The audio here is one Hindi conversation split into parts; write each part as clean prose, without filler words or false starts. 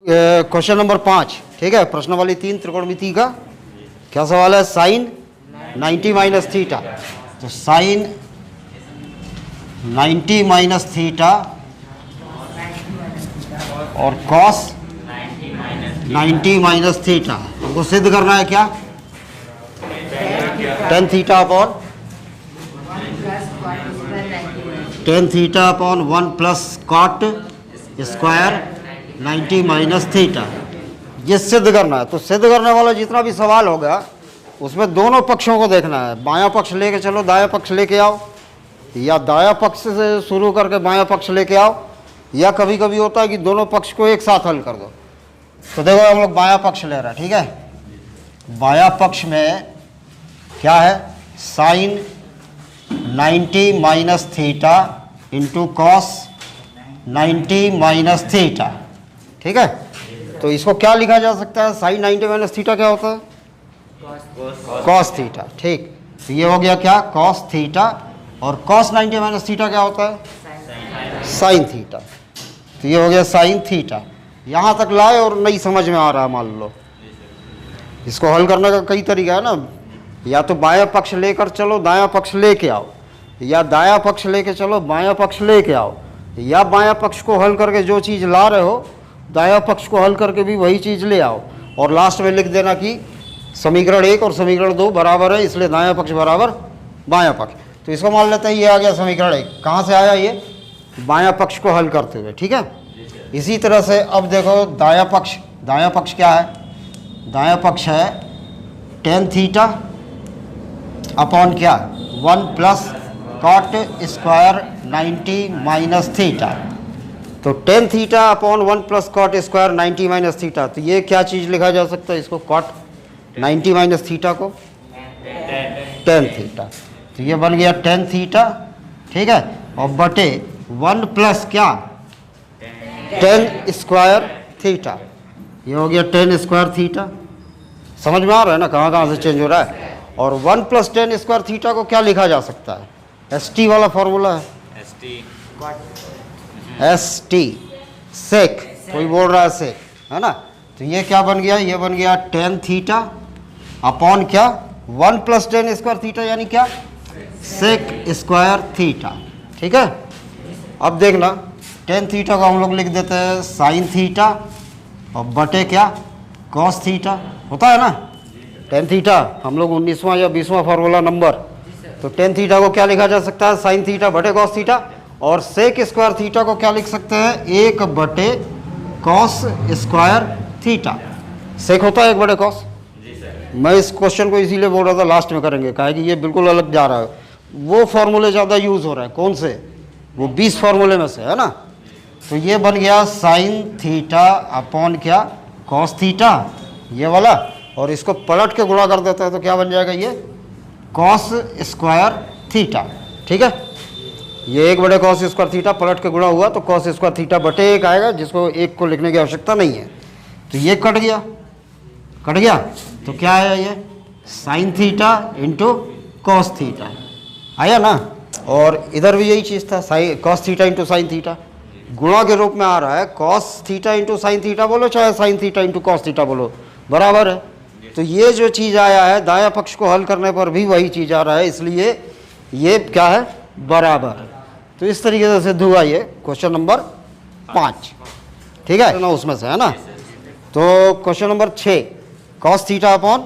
क्वेश्चन नंबर 5, ठीक है, प्रश्न वाली 3 त्रिकोणमिति का क्या सवाल है? साइन 90 माइनस थीटा, तो साइन 90 माइनस थीटा और कॉस 90 माइनस थीटा हमको सिद्ध करना है क्या? Tan theta upon 1 plus cot square 90 minus theta, ये सिद्ध करना है। तो सिद्ध करने वाला जितना भी सवाल होगा उसमें दोनों पक्षों को देखना है। बायां पक्ष लेके चलो, दायां पक्ष लेके आओ, या दायां पक्ष से शुरू करके बायां पक्ष लेके आओ, या कभी कभी होता है कि दोनों पक्ष को एक साथ हल कर दो। तो देखो हम लोग बायां पक्ष ले रहे हैं, ठीक है। बायां पक्ष में क्या है? Sine 90 minus theta into cos 90 minus theta, ठीक है। तो इसको क्या लिखा जा सकता है? साइन 90 माइनस थीटा क्या होता है? कॉस थीटा, ठीक। तो ये हो गया क्या? Cos theta. और कॉस 90 माइनस थीटा क्या होता है? Sine theta. तो ये हो गया साइन थीटा। यहाँ तक लाए और नहीं समझ में आ रहा, मान लो इसको हल करने का कई तरीका है ना। या तो बायां पक्ष लेकर चलो, दायां पक्ष लेके आओ, या दायां पक्ष लेके चलो, बायां पक्ष लेके आओ, या बायां पक्ष को हल करके जो चीज़ ला रहे हो दायां पक्ष को हल करके भी वही चीज़ ले आओ, और लास्ट में लिख देना कि समीकरण 1 और समीकरण 2 बराबर है, इसलिए दायां पक्ष बराबर बायां पक्ष। तो इसको मान लेते हैं ये आ गया समीकरण 1। कहाँ से आया ये? बायां पक्ष को हल करते हुए, ठीक है। इसी तरह से अब देखो दायां पक्ष क्या है? दायां पक्ष है टेन थीटा अपॉन क्या? 1 plus cot square 90 minus theta. तो tan theta upon 1 plus cot square 90 minus theta, तो ये क्या चीज़ लिखा जा सकता है? इसको कॉट 90 माइनस थीटा को टेन थीटा, तो ये बन गया टेन थीटा, ठीक है। और बटे 1 प्लस क्या? टेन स्क्वायर थीटा, ये हो गया टेन स्क्वायर थीटा। समझ में आ रहा है ना कहाँ कहाँ से चेंज हो रहा है? और 1 प्लस टेन स्क्वायर थीटा को क्या लिखा जा सकता है? ST वाला फॉर्मूला है, ST सेक, कोई बोल रहा है सेक, है ना। तो ये क्या बन गया? ये बन गया टेन थीटा अपॉन क्या? 1 प्लस टेन स्क्वायर थीटा, यानी क्या? सेक स्क्वायर थीटा, ठीक है। अब देखना टेन थीटा को हम लोग लिख देते हैं साइन थीटा और बटे क्या? कॉस थीटा, होता है ना। टेन थीटा हम लोग 19वां या 20वां फार्मूला नंबर, तो टेन थीटा को क्या लिखा जा सकता है? साइन थीटा बटे कॉस थीटा। और सेक स्क्वायर थीटा को क्या लिख सकते हैं? 1 बटे कॉस स्क्वायर थीटा। सेक होता है 1 बटे कॉस। मैं इस क्वेश्चन को इसीलिए बोल रहा था लास्ट में करेंगे, कहा कि ये बिल्कुल अलग जा रहा है। वो फॉर्मूले ज़्यादा यूज़ हो रहा है, कौन से? वो 20 फार्मूले में से, है ना। तो ये बन गया साइन थीटा अपॉन क्या? कॉस थीटा, ये वाला। और इसको पलट के गुणा कर देता है तो क्या बन जाएगा? ये कॉस स्क्वायर थीटा, ठीक है। ये 1 बटे कॉस स्क्वायर थीटा पलट के गुणा हुआ तो कॉस स्क्वायर थीटा बटे 1 आएगा, जिसको 1 को लिखने की आवश्यकता नहीं है। तो ये कट गया, तो क्या आया? ये sine theta into cos theta आया ना। और इधर भी यही चीज़ था, cos theta into sine theta, गुणा के रूप में आ रहा है। Cos theta into sine theta बोलो, चाहे sine theta into cos theta बोलो, बराबर है। तो ये जो चीज़ आया है दायां पक्ष को हल करने पर भी वही चीज़ आ रहा है, इसलिए ये क्या है? बराबर। तो इस तरीके से सिद्ध हुआ ये क्वेश्चन नंबर 5, ठीक है ना, उसमें से, है ना। तो question number 6, cos theta upon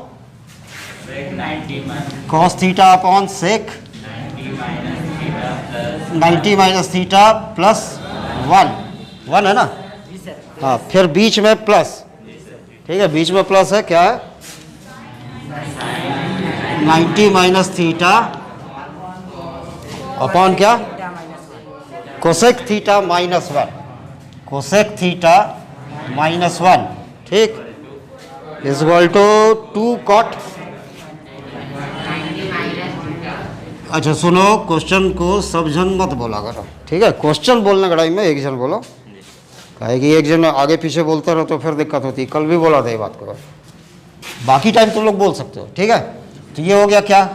sec 90 minus theta plus 1 है ना। हाँ, फिर बीच में प्लस, ठीक है, बीच में प्लस है, क्या है? 90 माइनस थीटा अपॉन क्या? Cosec theta minus 1, cosec theta minus 1, ठीक, इज इक्वल टू 2 कॉट। अच्छा सुनो, क्वेश्चन को सब जन मत बोला करो, ठीक है। क्वेश्चन बोलने कड़ाई में एक जन बोलो, कहे कि एक जन आगे पीछे बोलते रहो तो फिर दिक्कत होती है। कल भी बोला था ये बात को, बाकी टाइम तुम लोग बोल सकते हो, ठीक है। तो ये हो गया क्या?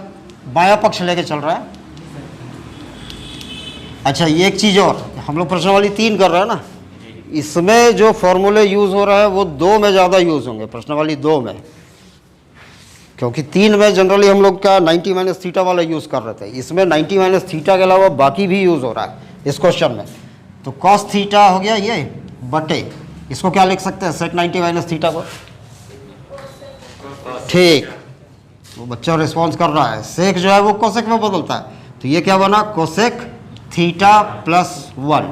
बायां पक्ष लेके चल रहा है। अच्छा, ये एक चीज़ और, हम लोग प्रश्न वाली 3 कर रहे हैं ना, इसमें जो फॉर्मूले यूज हो रहा है वो 2 में ज़्यादा यूज होंगे, प्रश्नावली 2 में, क्योंकि 3 में जनरली हम लोग क्या 90 माइनस थीटा वाला यूज़ कर रहे थे। इसमें 90 माइनस थीटा के अलावा बाकी भी यूज़ हो रहा है इस क्वेश्चन में। तो कॉस थीटा हो गया ये बटे, इसको क्या लिख सकते हैं सेक 90 माइनस थीटा को, ठीक। वो बच्चा रिस्पॉन्स कर रहा है, सेक जो है वो कोसेक में बदलता है, तो ये क्या बना कोसेक थीटा प्लस 1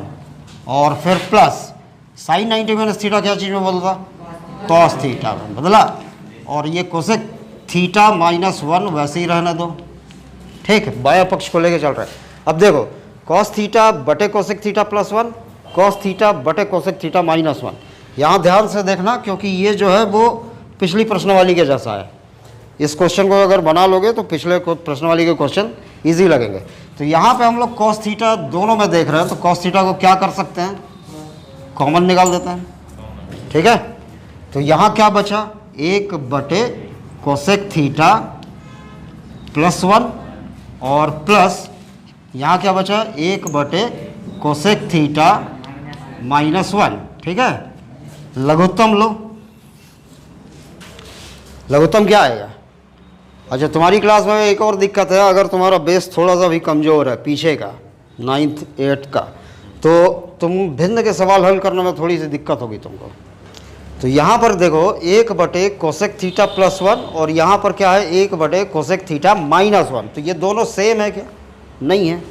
और फिर प्लस साइन 90 माइनस थीटा क्या चीज़ में बदला, कॉस थीटा में बदला, और ये कोसेक थीटा माइनस 1 वैसे ही रहने दो, ठीक है, बाया पक्ष को लेके चल रहा है। अब देखो कॉस थीटा बटे cosec theta plus 1, cos theta बटे कोसेक थीटा माइनस 1। यहाँ ध्यान से देखना क्योंकि ये जो है वो पिछली प्रश्नवाली के जैसा है। इस क्वेश्चन को अगर बना लोगे तो पिछले प्रश्नवाली के क्वेश्चन इजी लगेंगे। तो यहाँ पे हम लोग कॉस थीटा दोनों में देख रहे हैं, तो कॉस थीटा को क्या कर सकते हैं, कॉमन निकाल देते हैं, ठीक है। तो यहाँ क्या बचा, 1 बटे कोसेक थीटा प्लस 1 और प्लस यहाँ क्या बचा, 1 बटे कोसेक थीटा माइनस 1, ठीक है। लघुत्तम लो, लघुत्तम क्या आएगा। अच्छा तुम्हारी क्लास में एक और दिक्कत है, अगर तुम्हारा बेस थोड़ा सा भी कमज़ोर है पीछे का 9th 8th का, तो तुम भिन्न के सवाल हल करने में थोड़ी सी दिक्कत होगी तुमको। तो यहाँ पर देखो 1 बटे कोसेक थीटा प्लस 1 और यहाँ पर क्या है 1 बटे कोसेक थीटा माइनस 1। तो ये दोनों सेम है क्या, नहीं है,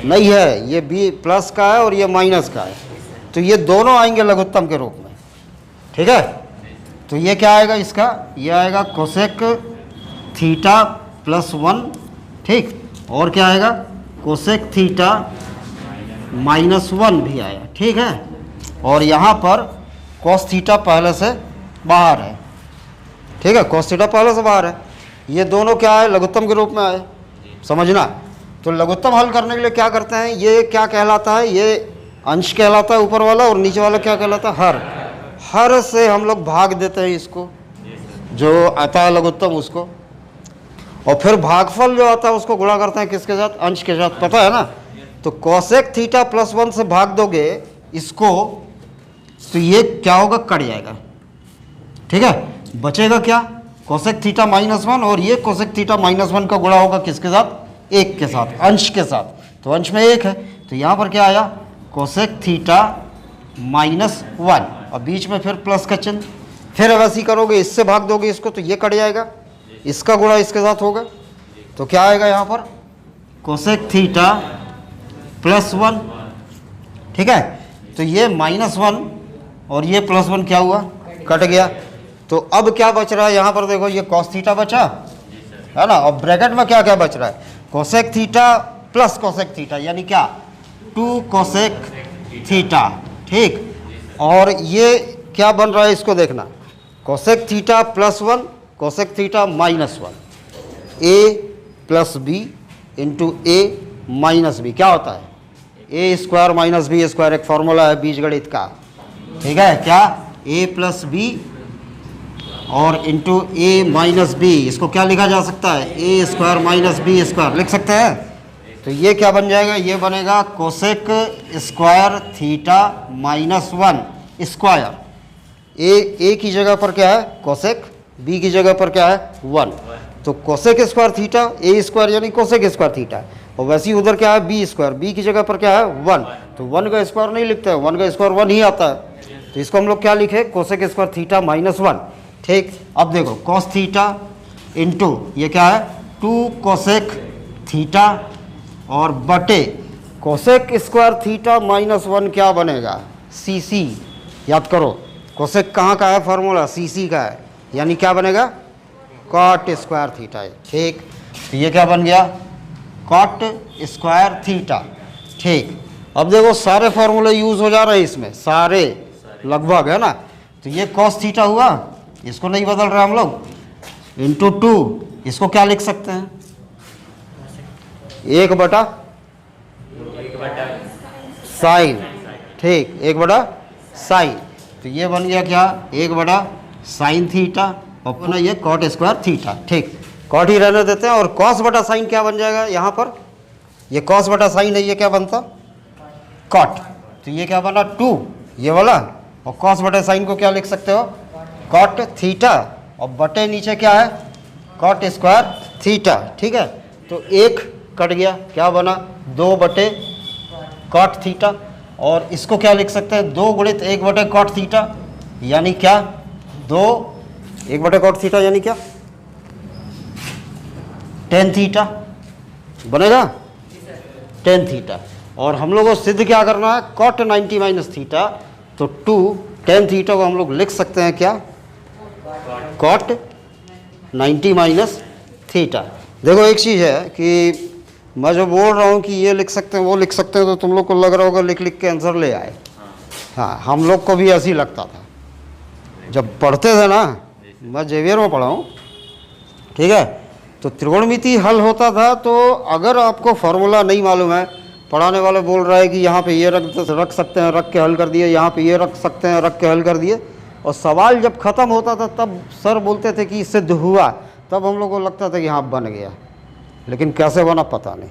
नहीं है, ये बी प्लस का है और ये माइनस का है, तो ये दोनों आएंगे लघुत्तम के रूप में, ठीक है। तो ये क्या आएगा इसका, ये आएगा कोसेक थीटा प्लस 1, ठीक, और क्या आएगा कोसेक थीटा माइनस 1 भी आया, ठीक है। और यहाँ पर कॉस थीटा पहले से बाहर है, ठीक है, कॉस थीटा पहले से बाहर है, ये दोनों क्या है लघुत्तम के रूप में आए, समझना। तो लघुत्तम हल करने के लिए क्या करते हैं, ये क्या कहलाता है, ये अंश कहलाता है ऊपर वाला, और नीचे वाला क्या कहलाता है हर। हर से हम लोग भाग देते हैं इसको, जो आता है लघुत्तम उसको, और फिर भागफल जो आता है उसको गुणा करते हैं किसके साथ, अंश के साथ, पता है ना। तो कोसेक थीटा प्लस 1 से भाग दोगे इसको, तो ये क्या होगा, कट जाएगा, ठीक है। बचेगा क्या, कोसेक थीटा माइनस 1, और ये कोसेक थीटा माइनस 1 का गुणा होगा किसके साथ, 1 के साथ, अंश के साथ, तो अंश में 1 है, तो यहाँ पर क्या आया कोसेक थीटा माइनस 1, और बीच में फिर प्लस का चिन्ह, फिर वैसे ही करोगे, इससे भाग दोगे इसको तो ये कट जाएगा, इसका गुणा इसके साथ होगा, तो क्या आएगा यहाँ पर कोसेक थीटा प्लस 1, ठीक है। तो ये माइनस 1 और ये प्लस 1 क्या हुआ, कट गया। तो अब क्या बच रहा है यहाँ पर, देखो ये कॉस थीटा बचा है ना, और ब्रैकेट में क्या क्या बच रहा है, cosec theta plus cosec theta, यानी क्या 2 कोसेक थीटा, ठीक। और ये क्या बन रहा है इसको देखना, cosec theta plus 1 cosec theta minus 1, A plus B into A minus B, क्या होता है ए स्क्वायर माइनस बी स्क्वायर, एक फॉर्मूला है बीजगणित का, ठीक है, क्या ए प्लस बी और इंटू ए माइनस बी, इसको क्या लिखा जा सकता है, ए स्क्वायर माइनस बी स्क्वायर लिख सकते हैं। तो ये क्या बन जाएगा, ये बनेगा cosec square theta minus 1 square, A की जगह पर क्या है कोसेक, बी की जगह पर क्या है 1, तो कोसेक स्क्वायर थीटा ए स्क्वायर यानी कोसेक स्क्वायर थीटा, और वैसे ही उधर क्या है बी स्क्वायर, बी की जगह पर क्या है 1, तो 1 का स्क्वायर नहीं लिखते हैं, 1 का स्क्वायर 1 ही आता है, तो इसको हम लोग क्या लिखे कोसेक स्क्वायर थीटा माइनस 1, ठीक। अब देखो कॉस थीटा इंटू ये क्या है 2 कोसेक थीटा और बटे कोसेक स्क्वायर थीटा माइनस 1 क्या बनेगा, सी सी, याद करो कोसेक कहाँ का है फार्मूला, सी सी का है, यानी क्या बनेगा कॉट स्क्वायर थीटा है, ठीक। तो ये क्या बन गया कॉट स्क्वायर थीटा, ठीक। अब देखो सारे फार्मूले यूज हो जा रहे हैं इसमें, सारे लगभग, है ना। तो ये कॉस थीटा हुआ, इसको नहीं बदल रहे हम लोग, इंटू 2, इसको क्या लिख सकते हैं 1 बटा साइन, ठीक, 1 बटा साइन, तो ये बन गया क्या 1 बटा साइन थीटा, और ये कॉट स्क्वायर थीटा, ठीक। कॉट ही रहने देते हैं, और कॉस बटा साइन क्या बन जाएगा यहाँ पर, ये कॉस बटा साइन है, ये क्या बनता कॉट, तो ये क्या बना 2 ये वाला, और कॉस बटे साइन को क्या लिख सकते हो, कॉट थीटा, और बटे नीचे क्या है, कॉट स्क्वायर थीटा। ठीक है, तो एक कट गया, क्या बना, 2 बटे कॉट थीटा, और इसको क्या लिख सकते हैं, 2 गुणित 1 बटे कॉट थीटा, यानी क्या, 2 1 बटे कॉट थीटा यानी क्या, टेन थीटा बनेगा, टेन थीटा। और हम लोग को सिद्ध क्या करना है, कॉट 90 माइनस थीटा, तो 2 टेन थीटा को हम लोग लिख सकते हैं क्या, कॉट 90 माइनस थीटा। देखो एक चीज़ है कि मैं जो बोल रहा हूँ कि ये लिख सकते हैं वो लिख सकते हैं, तो तुम लोग को लग रहा होगा लिख लिख के आंसर ले आए। हाँ, हम लोग को भी ऐसे ही लगता था जब पढ़ते थे ना, मैं जेवियर में पढ़ा हूँ, ठीक है, तो त्रिकोणमिति हल होता था, तो अगर आपको फार्मूला नहीं मालूम है, पढ़ाने वाले बोल रहा है कि यहाँ पे ये रख सकते हैं, रख के हल कर दिए, यहाँ पे ये रख सकते हैं, रख के हल कर दिए, और सवाल जब ख़त्म होता था तब सर बोलते थे कि सिद्ध हुआ, तब हम लोग को लगता था कि हाँ बन गया, लेकिन कैसे बना पता नहीं।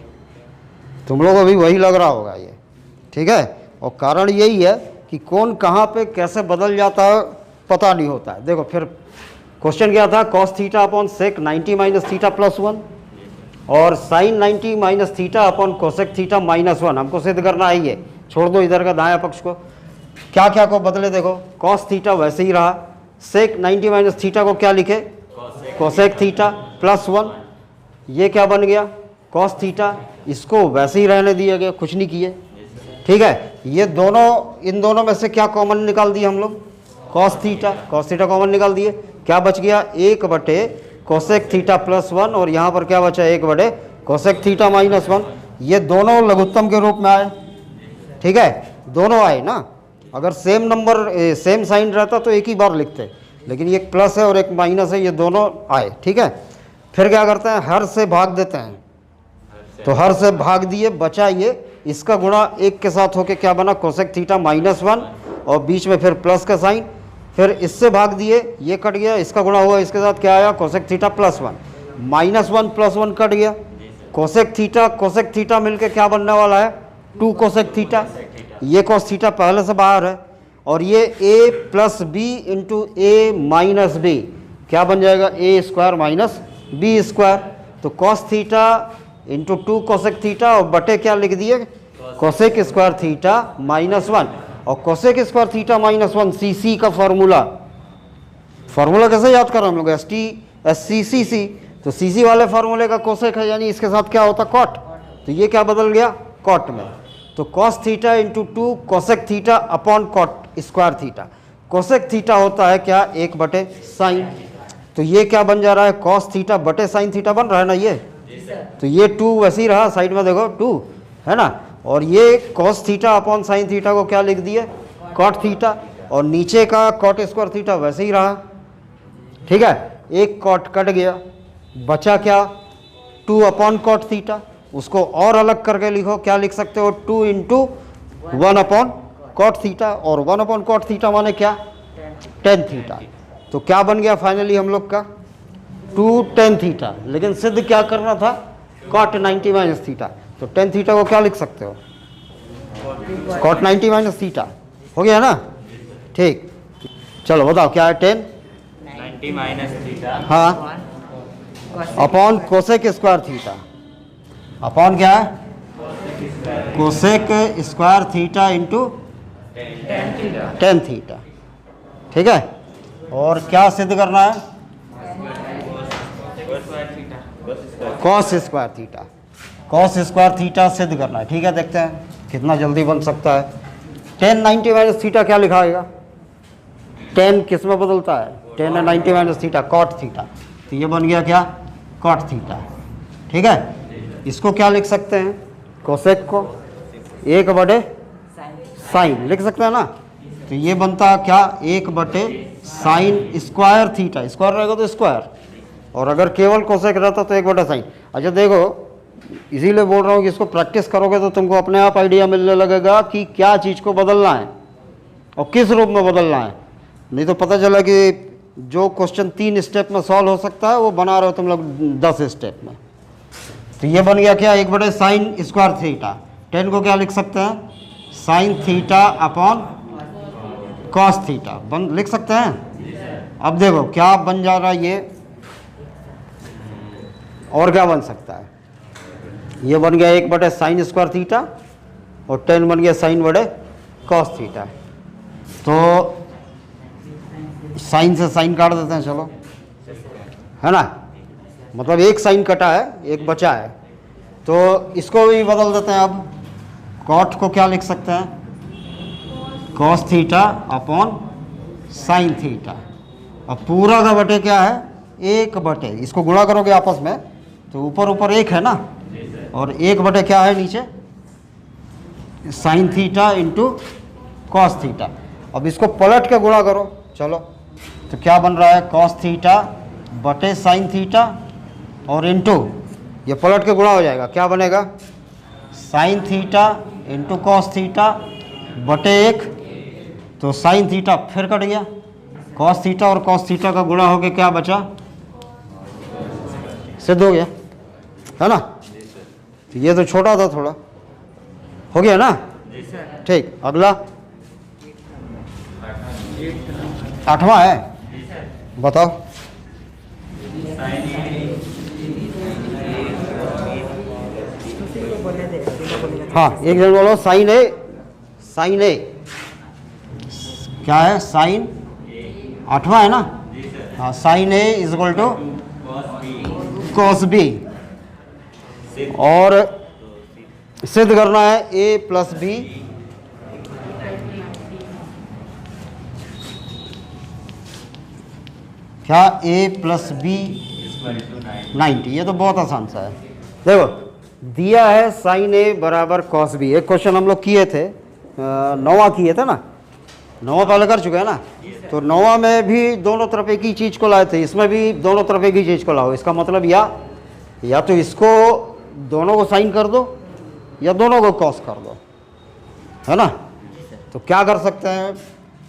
तुम लोगों को भी वही लग रहा होगा ये, ठीक है, और कारण यही है कि कौन कहाँ पे कैसे बदल जाता है पता नहीं होता है। देखो फिर क्वेश्चन क्या था, cos theta upon sec 90 minus theta plus 1, और sine 90 minus theta upon cosec theta minus 1। हमको सिद्ध करना है ये, छोड़ दो इधर का दायां पक्ष को, क्या क्या को बदले, देखो कॉस थीटा वैसे ही रहा, सेक 90 माइनस थीटा को क्या लिखे, कोसेक थीटा प्लस 1, ये क्या बन गया, कॉस थीटा, इसको वैसे ही रहने दिया गया, कुछ नहीं किए। ठीक है, ये दोनों, इन दोनों में से क्या कॉमन निकाल दिए हम लोग, कॉस थीटा कॉमन निकाल दिए, क्या बच गया, 1 बटे कोसेक थीटा प्लस 1, और यहाँ पर क्या बचा, 1 बटे कोसेक थीटा माइनस 1। ये दोनों लघुत्तम के रूप में आए, ठीक है, दोनों आए ना। अगर सेम नंबर सेम साइन रहता तो एक ही बार लिखते, लेकिन ये प्लस है और एक माइनस है, ये दोनों आए। ठीक है, फिर क्या करते हैं, हर से भाग देते हैं, तो हर से भाग दिए, बचा ये, इसका गुणा 1 के साथ होके क्या बना, कोसेक थीटा माइनस 1, और बीच में फिर प्लस का साइन, फिर इससे भाग दिए, ये कट गया, इसका गुणा हुआ, इसके साथ क्या आया, cosec theta plus 1, minus 1 plus 1 cut गया, कोसेक थीटा मिलके क्या बनने वाला है, 2 कोसेक थीटा, ये कोस थीटा पहले से बाहर है, और ये a plus B into A minus B क्या बन जाएगा, a square minus B square. तो cos theta into 2 cosec theta, और बटे क्या लिख दिए, कोसेक स्क्वायर थीटा माइनस 1, और कोसेक स्क्वायर थीटा माइनस 1 सी का फार्मूला कैसे याद करें हम लोग, SC तो सी वाले फार्मूले का कोसेक है, यानी इसके साथ क्या होता, कॉट, तो ये क्या बदल गया, कॉट में। तो cos theta into 2 cosec theta upon cot square theta, cosec theta होता है क्या, 1 बटे साइन, तो ये क्या बन जा रहा है, कॉस थीटा बटे साइन थीटा बन रहा है ना ये, तो ये 2 वैसे ही रहा, साइड में देखो 2 है ना, और ये cos theta upon sine theta को क्या लिख दिए, कॉट थीटा, और नीचे का कॉट स्क्वायर थीटा वैसे ही रहा। ठीक है, एक कॉट कट गया, बचा क्या, 2 अपॉन कॉट थीटा, उसको और अलग करके लिखो, क्या लिख सकते हो, 2 इंटू 1 अपॉन कॉट थीटा, और 1 अपॉन कॉट थीटा माने क्या, टेन थीटा। तो क्या बन गया फाइनली हम लोग का, 2 टेन थीटा, लेकिन सिद्ध क्या करना था, कॉट 90 माइनस थीटा, तो टेन थीटा को क्या लिख सकते हो, कॉट 90 माइनस थीटा, हो गया ना। ठीक, चलो बताओ क्या है, 10 90 माइनस थीटा, हाँ, upon cosec square theta, upon क्या है, cosec square theta into tan theta. ठीक है, और क्या सिद्ध करना है, cos square theta, cos square theta सिद्ध करना है। ठीक है, देखते हैं कितना जल्दी बन सकता है। 10 90 माइनस थीटा क्या लिखाएगा, 10 किस में बदलता है, 10 है 90 माइनस थीटा, कॉट थीटा, तो ये बन गया क्या, कॉट थीटा। ठीक है, इसको क्या लिख सकते हैं, कोसेक को 1 बटे साइन लिख सकते हैं ना, तो ये बनता क्या, 1 बटे साइन स्क्वायर थीटा, स्क्वायर रहेगा तो स्क्वायर, और अगर केवल कोसेक रहता तो 1 बटे साइन। अच्छा देखो, इसीलिए बोल रहा हूँ कि इसको प्रैक्टिस करोगे तो तुमको अपने आप आइडिया मिलने लगेगा कि क्या चीज़ को बदलना है और किस रूप में बदलना है। नहीं तो पता चला कि जो क्वेश्चन 3 स्टेप में सॉल्व हो सकता है वो बना रहे हो तुम लोग 10 स्टेप में। तो ये बन गया क्या, 1 बटे साइन स्क्वायर थीटा, 10 को क्या लिख सकते हैं, sine theta upon cos theta बन लिख सकते हैं। अब देखो क्या बन जा रहा है ये, और क्या बन सकता है, ये बन गया 1/sin² थीटा और 10 बन गया sin बटे कॉस थीटा। तो साइन से साइन काट देते हैं, चलो, है ना, मतलब एक साइन कटा है, एक बचा है, तो इसको भी बदल देते हैं। अब कॉट को क्या लिख सकते हैं, cos theta upon sine theta. अब पूरा का बटे क्या है, 1/, इसको गुणा करोगे आपस में तो ऊपर ऊपर 1 है ना, और 1/, क्या है नीचे, sine theta into cos theta. अब इसको पलट के गुणा करो, चलो, तो क्या बन रहा है, कॉस थीटा बटे साइन थीटा और इंटू, ये पलट के गुणा हो जाएगा, क्या बनेगा, sine theta into cos theta बटे 1, तो साइन थीटा फिर कट गया, कॉस थीटा और कॉस थीटा का गुणा होके क्या बचा, सिद्ध हो गया, है ना। तो ये तो छोटा था थोड़ा, हो गया ना, ठीक। अगला 8वां है, बताओ। हाँ, एक जन बोलो, साइन ए, साइन ए क्या है, साइन 8वां है ना, हाँ, sine A is equal to cos B, और सिद्ध करना है ए प्लस बी क्या, ए प्लस बी 90। ये तो बहुत आसान सा है। देखो दिया है साइन ए बराबर कॉस बी, एक क्वेश्चन हम लोग किए थे, 9वां किए थे ना, 9वां पहले कर चुके हैं ना, तो 9वां में भी दोनों तरफ एक ही चीज़ को लाए थे, इसमें भी दोनों तरफ एक ही चीज़ को लाओ। इसका मतलब या तो इसको दोनों को साइन कर दो या दोनों को कॉस कर दो, है ना। तो क्या कर सकते हैं,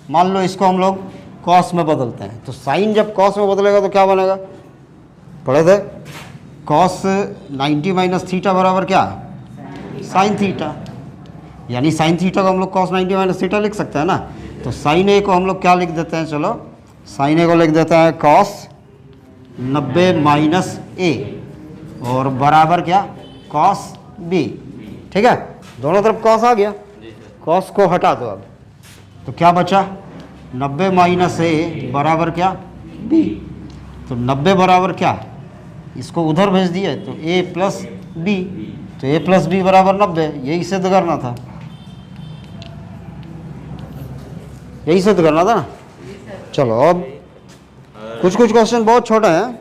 मान लो इसको हम लोग कॉस में बदलते हैं, तो साइन जब कॉस में बदलेगा तो क्या बनेगा, पढ़े थे, कॉस 90 माइनस थीटा बराबर क्या, साइन थीटा, यानी साइन थीटा को हम लोग कॉस 90 माइनस थीटा लिख सकते हैं ना। तो साइन ए को हम लोग क्या लिख देते हैं, चलो साइन ए को लिख देते हैं कॉस 90 माइनस ए और बराबर क्या, कॉस बी, ठीक है। दोनों तरफ कॉस आ गया, कॉस को हटा दो अब, तो क्या बचा, 90 माइनस ए बराबर क्या, बी। तो 90 बराबर क्या, इसको उधर भेज दिए तो ए प्लस बी, तो ए प्लस बी बराबर 90, यही सिद्ध करना था, यही सिद्ध करना था ना। चलो अब कुछ क्वेश्चन बहुत छोटे हैं।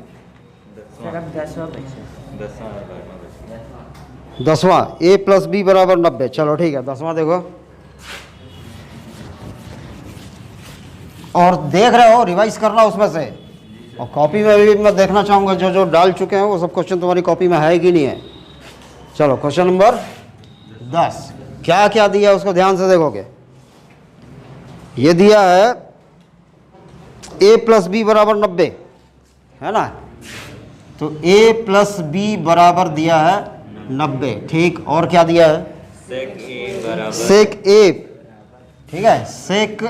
10वां ए प्लस बी बराबर 90, चलो ठीक है, 10वां देखो, और देख रहे हो रिवाइज करना उसमें से, और कॉपी में भी मैं देखना चाहूँगा जो जो डाल चुके हैं वो सब क्वेश्चन तुम्हारी कॉपी में है कि नहीं है। चलो क्वेश्चन नंबर 10, क्या क्या दिया उसको ध्यान से देखोगे। ये दिया है a प्लस बी बराबर 90, है ना, तो a प्लस बी बराबर दिया है 90, ठीक। और क्या दिया है, सेक ए, ठीक है, सेक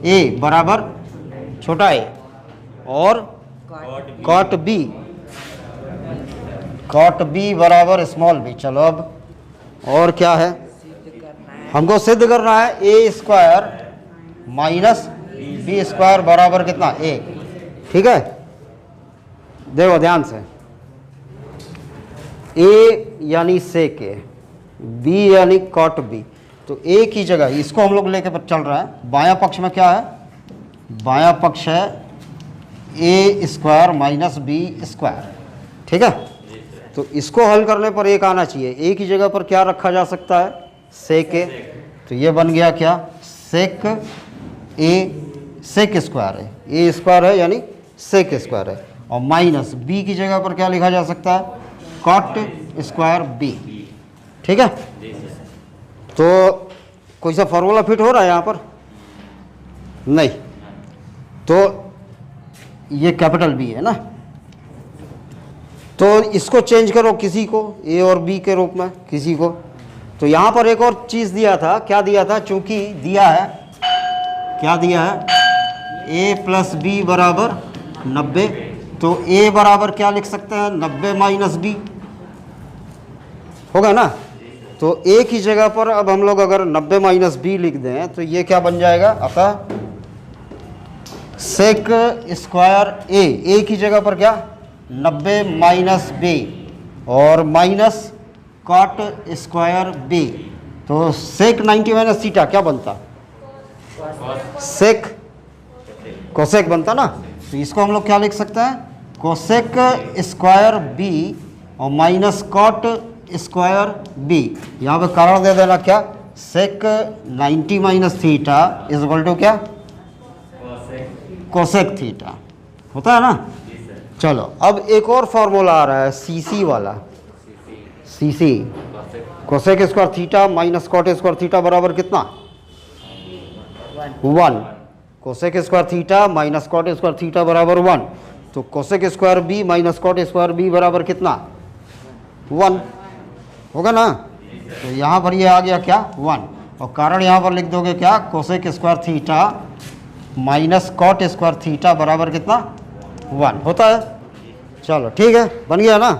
ए बराबर छोटा ए और कॉट बी बराबर स्मॉल बी। चलो अब और क्या है, हमको सिद्ध करना है ए स्क्वायर माइनस बी स्क्वायर बराबर कितना, ए, ठीक है। देखो ध्यान से, ए यानी सेक ए, बी यानी कॉट बी, तो ए की जगह इसको हम लोग लेके चल रहे हैं, बायां पक्ष में क्या है, बायां पक्ष है ए स्क्वायर माइनस बी स्क्वायर, ठीक है। तो इसको हल करने पर एक आना चाहिए, ए की जगह पर क्या रखा जा सकता है, सेक ए, तो ये बन गया क्या, सेक ए, सेक स्क्वायर है, ए स्क्वायर है यानी सेक स्क्वायर है, और माइनस बी की जगह पर क्या लिखा जा सकता है, कॉट स्क्वायर बी, ठीक है। तो कोई सा फॉर्मूला फिट हो रहा है यहाँ पर, नहीं, तो ये कैपिटल बी है ना, तो इसको चेंज करो किसी को, ए और बी के रूप में किसी को। तो यहाँ पर एक और चीज़ दिया था, क्या दिया था, चूंकि दिया है क्या दिया है, ए प्लस बी बराबर 90। तो ए बराबर क्या लिख सकते हैं, 90 माइनस बी, होगा ना। तो ए की जगह पर अब हम लोग अगर 90 माइनस बी लिख दें तो ये क्या बन जाएगा, अतः सेक स्क्वायर ए की जगह पर क्या 90 माइनस बी और माइनस कॉट स्क्वायर बी। तो सेक 90 माइनस थीटा क्या बनता, सेक कोसेक बनता ना। तो इसको हम लोग क्या लिख सकते हैं, कोसेक स्क्वायर बी और माइनस कॉट स्क्वायर बी। यहाँ पे कारण दे देना क्या, sec 90 minus theta is equal to क्या, कोसेक थीटा, होता है ना। चलो अब एक और फॉर्मूला आ रहा है सीसी वाला, सीसी cosec square theta minus cot square theta बराबर कितना, 1। Cosec square theta minus cot square theta बराबर 1। तो cosec square B minus cot square B बराबर कितना, 1, होगा ना। तो यहाँ पर ये आ गया क्या, 1। और कारण यहाँ पर लिख दोगे क्या, cosec square theta minus cot square theta बराबर कितना, 1 होता है। चलो ठीक है, बन गया ना।